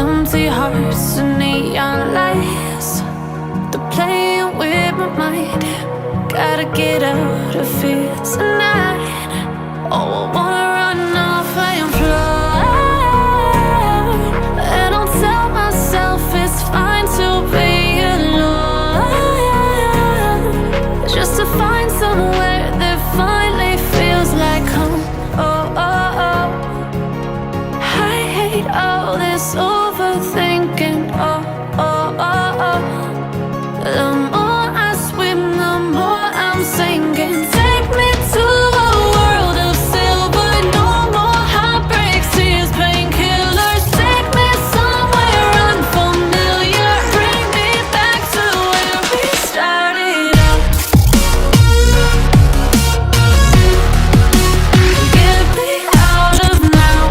Empty hearts and neon lights, they're playing with my mind. Gotta get out of here tonight. Oh, I wanna run off and fly, and I'll tell myself it's fine to be alone, just to find somewhere that finally feels like home. Oh, oh, oh. I hate all this overthinking. Oh, oh, oh, oh. The more I swim, the more I'm sinking. Take me to a world of silver. No more heartbreaks, tears, painkillers. Take me somewhere unfamiliar. Bring me back to where we started out. Get me out of now,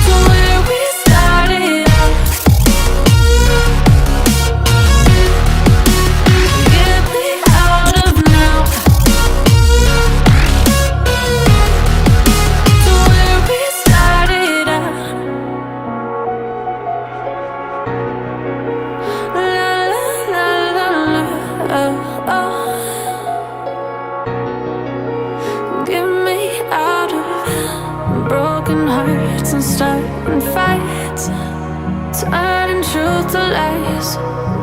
to where we started out. Get me out of now, to where we started out. La la la la, oh, oh. Get me out of broken hearts and starting fights, turning truth to lies.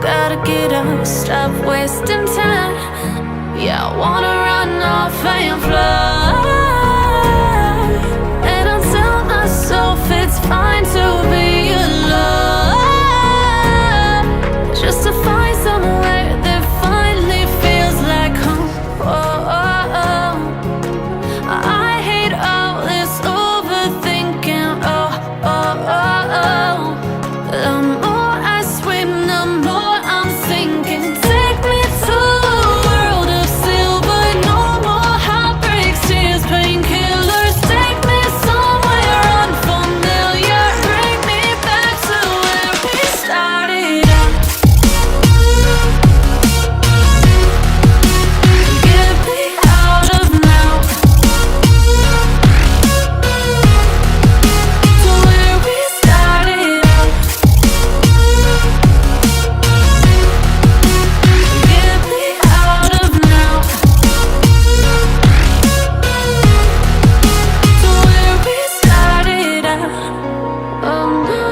Gotta get up, stop wasting time. Yeah, I wanna run off and fly, and I'll tell myself it's fine to be alone, just to find somewhere that finally feels like home. Oh, oh, oh. I hate all this overthinking. Oh, oh, oh, oh. The more I swim, the more I'm sinking. Take me to a world of silver. No more heartbreaks, tears, painkillers. Take me somewhere unfamiliar. Bring me back to where we started out. Get me out of now, to where we started out. Get me out of now, to where we started out. Oh no,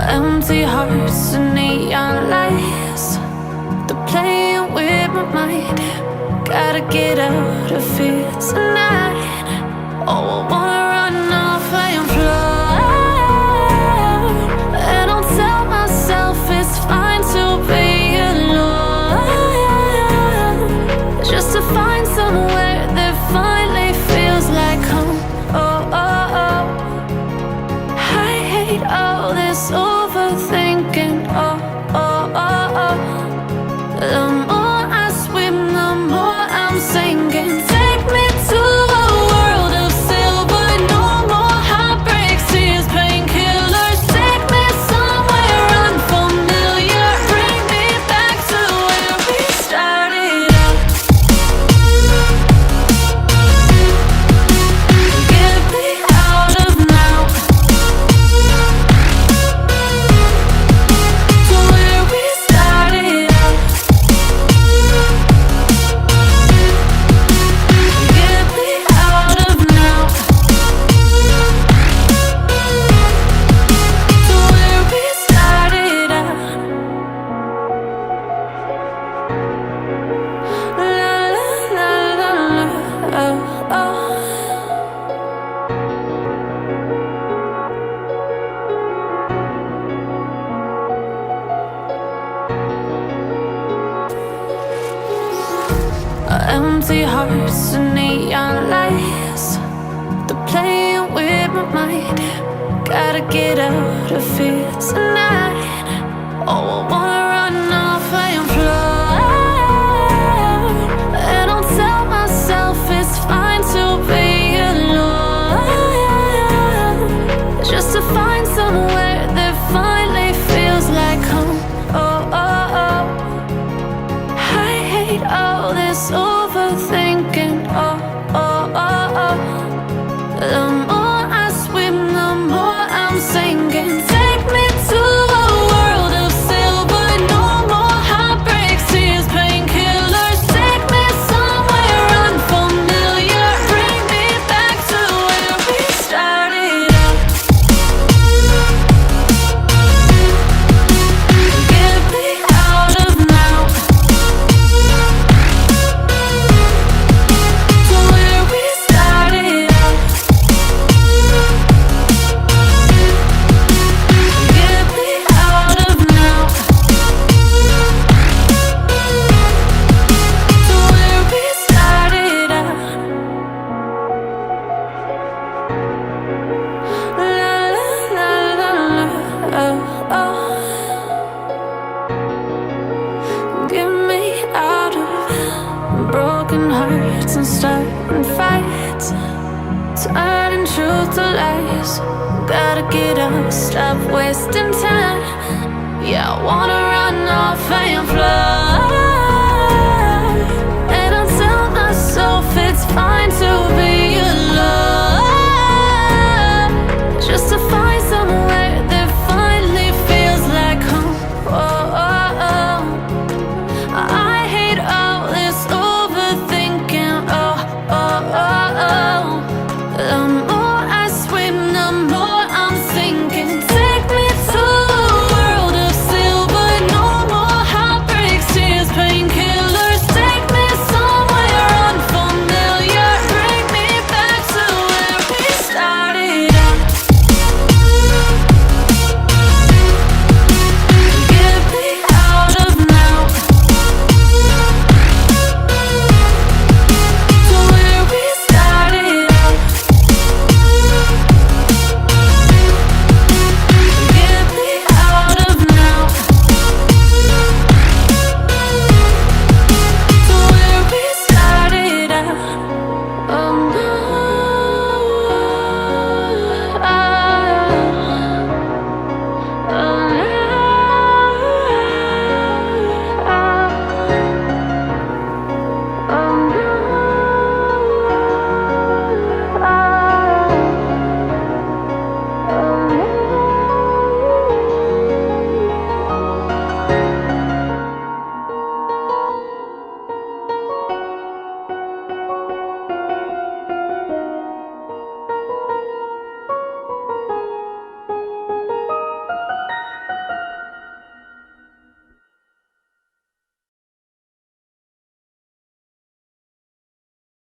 empty hearts and neon lights, they're playing with my mind. Gotta get out of here tonight. Oh, I wanna run off and fly, and I'll tell myself it's fine to be alone, just to find somewhere that finally feels like home. Oh, oh, oh. I hate all this overthinking. Oh, oh, oh, oh. The more I swim, the more I'm sinking. Take me to a world of silver. Empty hearts and neon lights, they're playing with my mind. Gotta get out of here tonight. Oh, I wanna run off and fly. And I'll tell myself it's fine to be alone, just to find somewhere that finally feels like home. Oh, oh, oh. I hate all this overthinking. Oh, oh, oh, oh. The more I swim, the more I'm sinking. Take me to a world of silver. No more heartbreaks, tears, painkillers. Take me somewhere unfamiliar. Bring me back to where we started out. Get me out of now, to where we started out. Get me out of now, to where we started out. La la la la, oh, oh. Get me out of broken hearts and starting fights, turning truth to lies. Gotta get up, stop wasting time. Yeah, I wanna run off and fly.